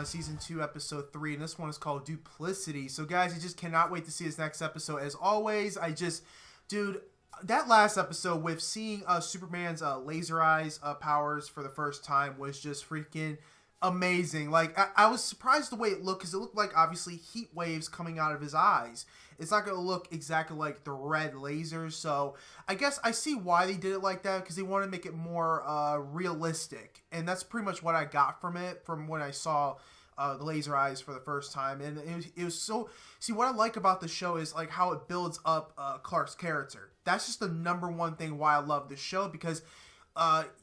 Season 2, Episode 3, and this one is called Duplicity. So, guys, I just cannot wait to see this next episode. As always, dude, that last episode with seeing Superman's laser eyes powers for the first time was just freaking amazing. Like, I was surprised the way it looked, because it looked like, obviously, heat waves coming out of his eyes. It's not going to look exactly like the red lasers, so I guess I see why they did it like that, because they wanted to make it more realistic, and that's pretty much what I got from it, from when I saw the laser eyes for the first time. And it was so... See, what I like about the show is, like, how it builds up Clark's character. That's just the #1 thing why I love this show, because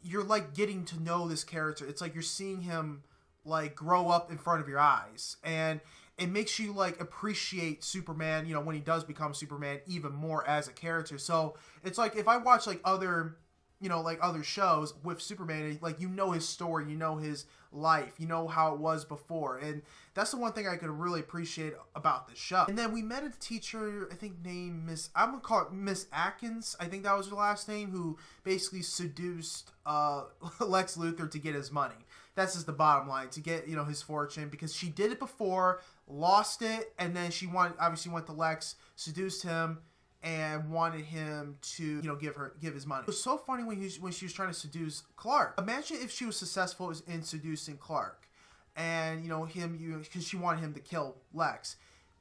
you're, like, getting to know this character. It's like you're seeing him, like, grow up in front of your eyes, and it makes you, like, appreciate Superman, you know, when he does become Superman, even more as a character. So it's like, if I watch, like, other, you know, like, other shows with Superman, like, you know his story, you know his life, you know how it was before, and that's the one thing I could really appreciate about the show. And then we met a teacher, I think named I'm gonna call it Miss Atkins, I think that was her last name, who basically seduced Lex Luthor to get his money. That's just the bottom line, to get, you know, his fortune, because she did it before, lost it, and then she obviously went to Lex, seduced him, and wanted him to, you know, give his money. It was so funny when she was trying to seduce Clark. Imagine if she was successful in seducing Clark, and, you know, because she wanted him to kill Lex.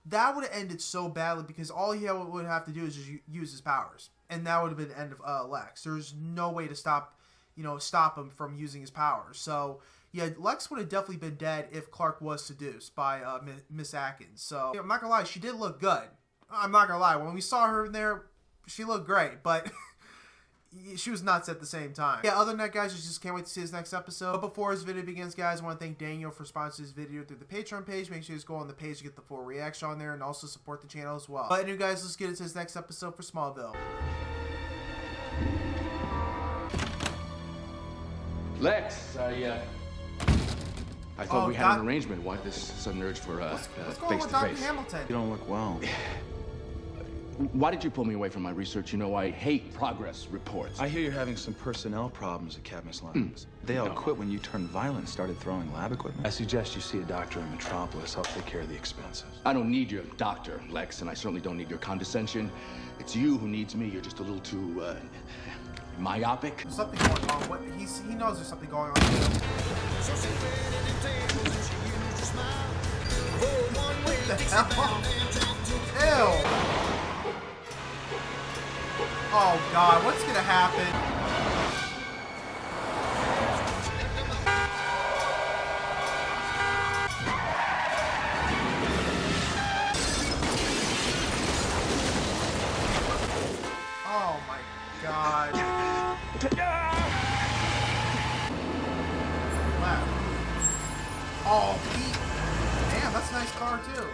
That would have ended so badly, because all he would have to do is just use his powers, and that would have been the end of Lex. There's no way to stop him from using his powers. So yeah, Lex would have definitely been dead if Clark was seduced by Miss Atkins. So I'm not gonna lie, she did look good. I'm not gonna lie, when we saw her in there, she looked great, but she was nuts at the same time. Yeah, other than that, guys, just can't wait to see this next episode. But before this video begins, guys, I want to thank Daniel for sponsoring this video through the Patreon page. Make sure you just go on the page to get the full reaction on there, and also support the channel as well. But anyway, guys, let's get into this next episode for Smallville. Lex, I thought we had an arrangement. Why this sudden urge for what's going on with Dr. Hamilton? You don't look well. Why did you pull me away from my research? You know I hate progress reports. I hear you're having some personnel problems at Cadmus Labs. They all quit when you turned violent and started throwing lab equipment. I suggest you see a doctor in Metropolis. I'll take care of the expenses. I don't need your doctor, Lex, and I certainly don't need your condescension. It's you who needs me. You're just a little too myopic. There's something going on. He knows there's something going on. What the hell? Ew. Oh God, what's gonna happen? Oh my God. Wow. Oh, Pete. Damn, that's a nice car too.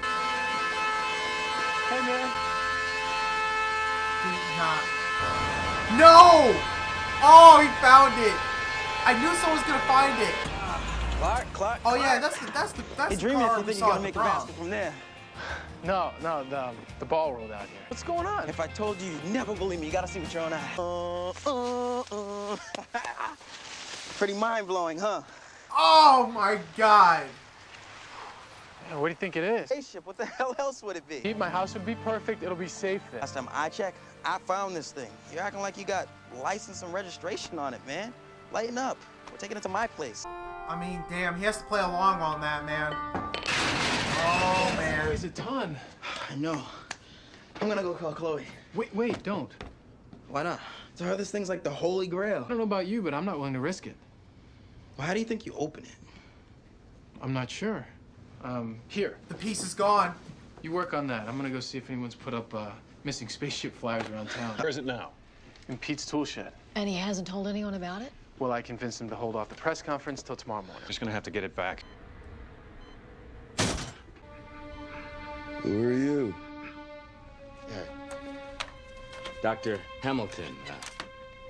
Hey, man. No! Oh, he found it. I knew someone was gonna find it. Clark. Oh yeah, that's the car we saw at the prom. From there. No, the ball rolled out here. What's going on? If I told you, you'd never believe me. You gotta see with your own eyes. Pretty mind-blowing, huh? Oh my God. Yeah, what do you think it is? Spaceship, what the hell else would it be? Pete, my house would be perfect. It'll be safe there. Last time I checked, I found this thing. You're acting like you got license and registration on it, man. Lighten up. We're taking it to my place. I mean, damn, he has to play along on that, man. Oh, man. It weighs a ton. I know. I'm gonna go call Chloe. Wait, don't. Why not? To her, this thing's like the Holy Grail. I don't know about you, but I'm not willing to risk it. Well, how do you think you open it? I'm not sure. Here. The piece is gone. You work on that. I'm gonna go see if anyone's put up missing spaceship flyers around town. Where is it now? In Pete's tool shed. And he hasn't told anyone about it? Well, I convinced him to hold off the press conference till tomorrow morning. Just gonna have to get it back. Who are you? Dr. Hamilton,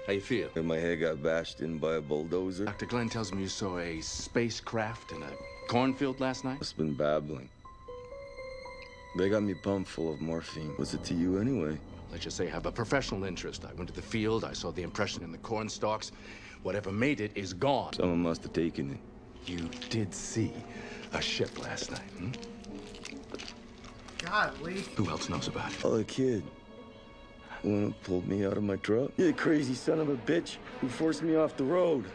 how you feel? And my head got bashed in by a bulldozer. Dr. Glenn tells me you saw a spacecraft in a cornfield last night? Must been babbling. They got me pumped full of morphine. What's it to you anyway? Let's just say I have a professional interest. I went to the field, I saw the impression in the corn stalks. Whatever made it is gone. Someone must have taken it. You did see a ship last night, hmm? Godly. Who else knows about it? Oh, the kid. The one who pulled me out of my truck. Yeah, crazy son of a bitch who forced me off the road.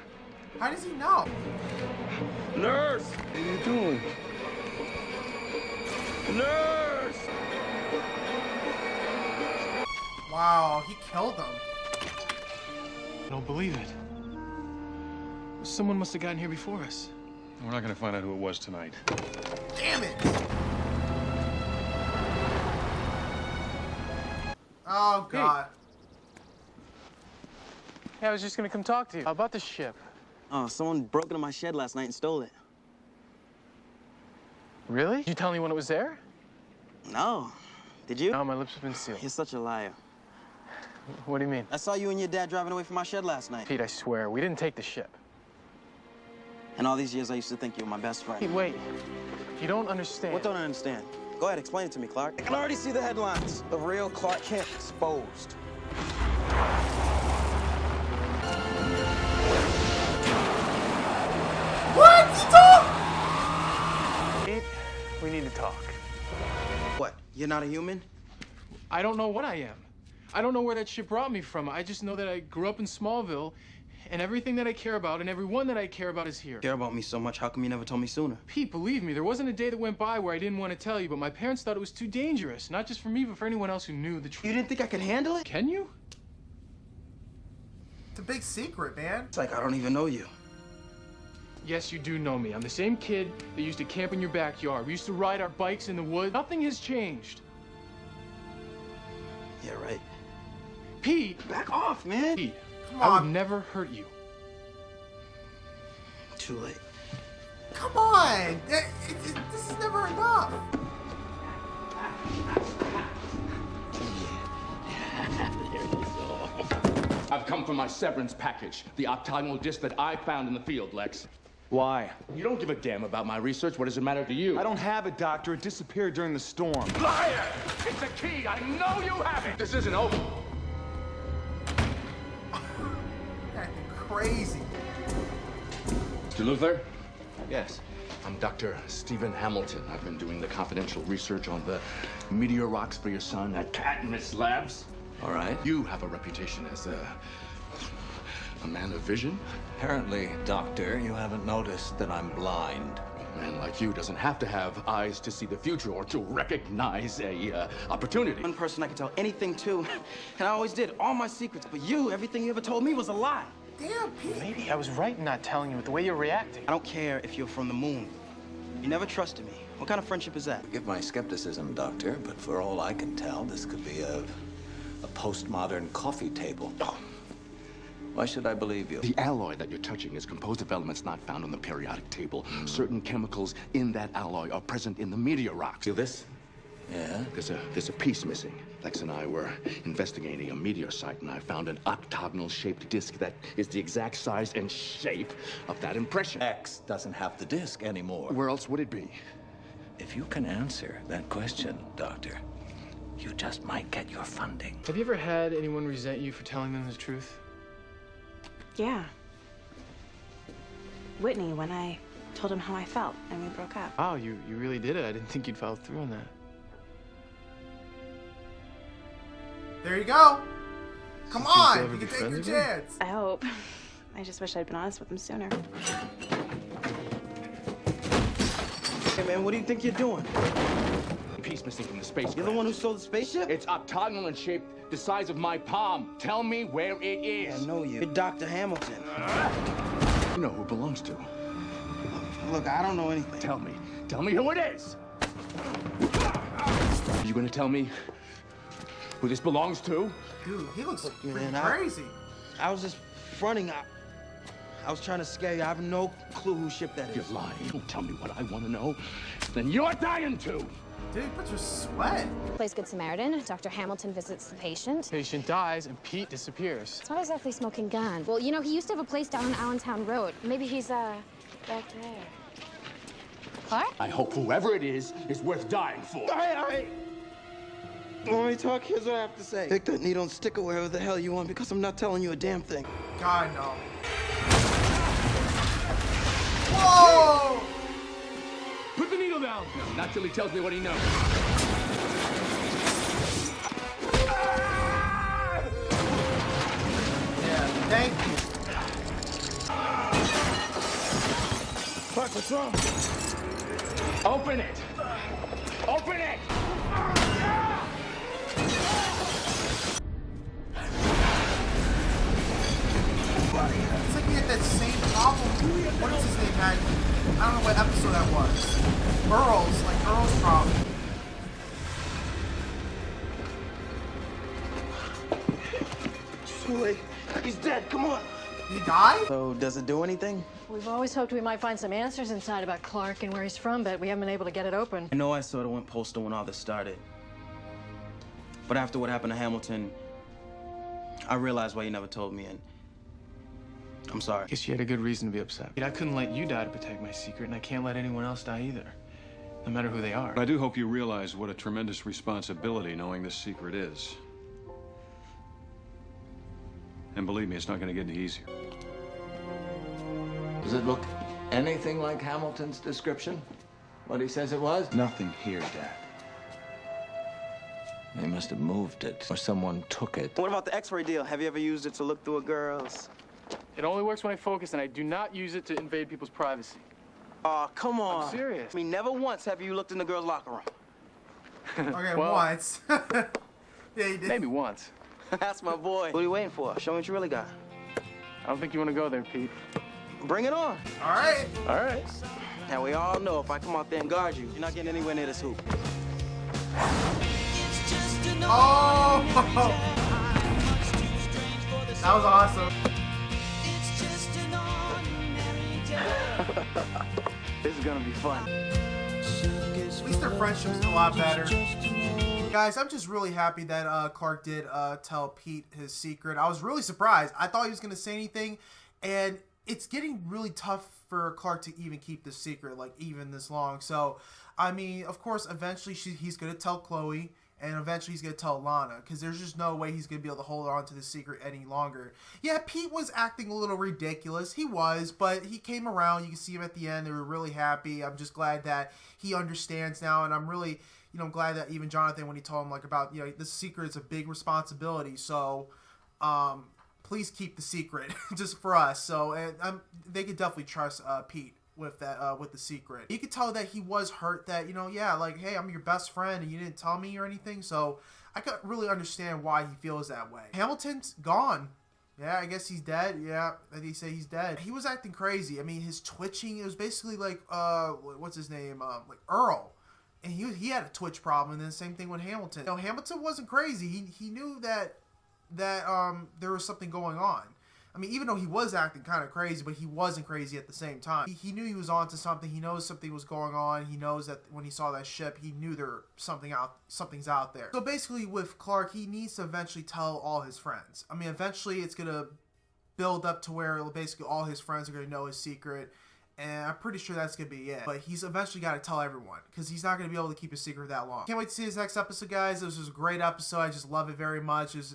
How does he know? Nurse! What are you doing? Nurse! Wow, he killed him. I don't believe it. Someone must have gotten here before us. We're not gonna find out who it was tonight. Damn it! Oh, God. Hey, I was just gonna come talk to you about the ship. Oh, someone broke into my shed last night and stole it. Really? Did you tell anyone it was there? No. Did you? No, my lips have been sealed. You're such a liar. What do you mean? I saw you and your dad driving away from my shed last night. Pete, I swear, we didn't take the ship. And all these years, I used to think you were my best friend. Pete, wait. You don't understand. What don't I understand? Go ahead, explain it to me, Clark. I can already see the headlines. The real Clark Kent exposed. What? He told? Pete, we need to talk. What? You're not a human? I don't know what I am. I don't know where that ship brought me from. I just know that I grew up in Smallville, and everything that I care about and everyone that I care about is here. You care about me so much, how come you never told me sooner? Pete, believe me, there wasn't a day that went by where I didn't want to tell you, but my parents thought it was too dangerous. Not just for me, but for anyone else who knew the truth. You didn't think I could handle it? Can you? It's a big secret, man. It's like I don't even know you. Yes, you do know me. I'm the same kid that used to camp in your backyard. We used to ride our bikes in the woods. Nothing has changed. Yeah, right. Pete! Back off, man. Pete, Come I would on. never hurt you. Too late. Come on. This is never enough. There you go. I've come for my severance package, the octagonal disc that I found in the field, Lex. Why? You don't give a damn about my research. What does it matter to you? I don't have it, Doctor. It disappeared during the storm. Liar! It's a key. I know you have it. This isn't over. Acting crazy. Mr. Luther? Yes. I'm Dr. Stephen Hamilton. I've been doing the confidential research on the meteor rocks for your son at Cadmus Labs. All right. You have a reputation as a man of vision. Apparently, Doctor, you haven't noticed that I'm blind. A man like you doesn't have to have eyes to see the future or to recognize a opportunity. One person I could tell anything to, and I always did, all my secrets. But you, everything you ever told me was a lie. Damn, Pete. Maybe I was right in not telling you with the way you're reacting. I don't care if you're from the moon. You never trusted me. What kind of friendship is that? Forgive my skepticism, Doctor, but for all I can tell, this could be a postmodern coffee table. Oh. Why should I believe you? The alloy that you're touching is composed of elements not found on the periodic table. Certain chemicals in that alloy are present in the meteor rocks. See this? Yeah? There's a piece missing. Lex and I were investigating a meteor site, and I found an octagonal-shaped disc that is the exact size and shape of that impression. X doesn't have the disc anymore. Where else would it be? If you can answer that question, Doctor, you just might get your funding. Have you ever had anyone resent you for telling them the truth? Yeah. Whitney, when I told him how I felt and we broke up. Wow, you really did it. I didn't think you'd follow through on that. There you go. Come You think on. they'll ever You be can take your friends again? chance. I hope. I just wish I'd been honest with him sooner. Hey, man, what do you think you're doing? A piece missing from the spacecraft. You're the one who stole the spaceship? It's octagonal in shape, the size of my palm. Tell me where it is. I know you. You're Dr. Hamilton. You know who it belongs to. Look, I don't know anything. Tell me who it is. Are you gonna tell me who this belongs to? Dude, he looks man, freaking crazy. I was just fronting. I was trying to scare you. I have no clue who ship that is. You're lying. Don't tell me what I want to know. Then you're dying to. Dude, put your sweat. Plays Good Samaritan. Dr. Hamilton visits the patient. Patient dies and Pete disappears. It's not exactly smoking gun. Well, you know, he used to have a place down on Allentown Road. Maybe he's, back there. Clark? I hope whoever it is worth dying for. All right. When we talk, here's what I have to say. Stick that needle and stick it wherever the hell you want, because I'm not telling you a damn thing. God, no. Whoa! No, not till he tells me what he knows. Yeah, thank you. Clark, what's wrong? Open it! Open it! It's like we had that same problem. What is his name had? I don't know what episode that was. Earl's problem. Too late. He's dead. Come on. He died? So, does it do anything? We've always hoped we might find some answers inside about Clark and where he's from, but we haven't been able to get it open. I know I sort of went postal when all this started. But after what happened to Hamilton, I realized why you never told me, and I'm sorry. Guess you had a good reason to be upset. I couldn't let you die to protect my secret, and I can't let anyone else die either, no matter who they are. But I do hope you realize what a tremendous responsibility knowing this secret is. And believe me, it's not going to get any easier. Does it look anything like Hamilton's description? What he says it was? Nothing here, Dad. They must have moved it, or someone took it. What about the X-ray deal? Have you ever used it to look through a girl's? It only works when I focus, and I do not use it to invade people's privacy. Aw, come on. I'm serious. I mean, never once have you looked in the girl's locker room. Okay, Well, once. Yeah, he did. Maybe once. That's my boy. What are you waiting for? Show me what you really got. I don't think you want to go there, Pete. Bring it on. All right. All right. Now, we all know if I come out there and guard you, you're not getting anywhere near this hoop. Oh! That was awesome. This is gonna be fun. At least their friendship's a lot better. Guys, I'm just really happy that Clark did tell Pete his secret. I was really surprised. I thought he was going to say anything, and it's getting really tough for Clark to even keep this secret, like, even this long. So, I mean, of course, eventually he's going to tell Chloe, and eventually he's going to tell Lana, because there's just no way he's going to be able to hold on to the secret any longer. Yeah, Pete was acting a little ridiculous. He was, but he came around. You can see him at the end. They were really happy. I'm just glad that he understands now, and I'm really, you know, I'm glad that even Jonathan, when he told him, like, about, you know, this secret is a big responsibility, so, please keep the secret, just for us. So, and they could definitely trust Pete with that, with the secret. You could tell that he was hurt that, you know, yeah, like, hey, I'm your best friend and you didn't tell me or anything. So I could really understand why he feels that way. Hamilton's gone. Yeah, I guess he's dead. Yeah, they say he's dead. He was acting crazy. I mean, his twitching, it was basically like, what's his name? Like Earl. And he had a twitch problem, and then same thing with Hamilton. You know, Hamilton wasn't crazy. He knew that there was something going on. I mean, even though he was acting kind of crazy, but he wasn't crazy at the same time. He knew he was onto something. He knows something was going on. He knows that when he saw that ship, he knew something's out there. So basically with Clark, he needs to eventually tell all his friends. I mean, eventually it's going to build up to where basically all his friends are going to know his secret. And I'm pretty sure that's going to be it. But he's eventually got to tell everyone, because he's not going to be able to keep a secret that long. Can't wait to see his next episode, guys. This was a great episode. I just love it very much. It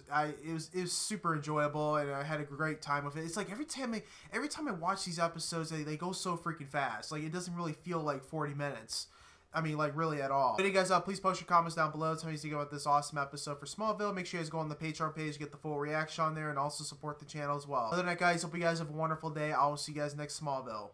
was super enjoyable, and I had a great time with it. It's like every time I watch these episodes, they go so freaking fast. Like, it doesn't really feel like 40 minutes. I mean, like, really at all. But, hey, guys, please post your comments down below. Tell me what you think about this awesome episode for Smallville. Make sure you guys go on the Patreon page to get the full reaction on there, and also support the channel as well. Other than that, guys, hope you guys have a wonderful day. I will see you guys next Smallville.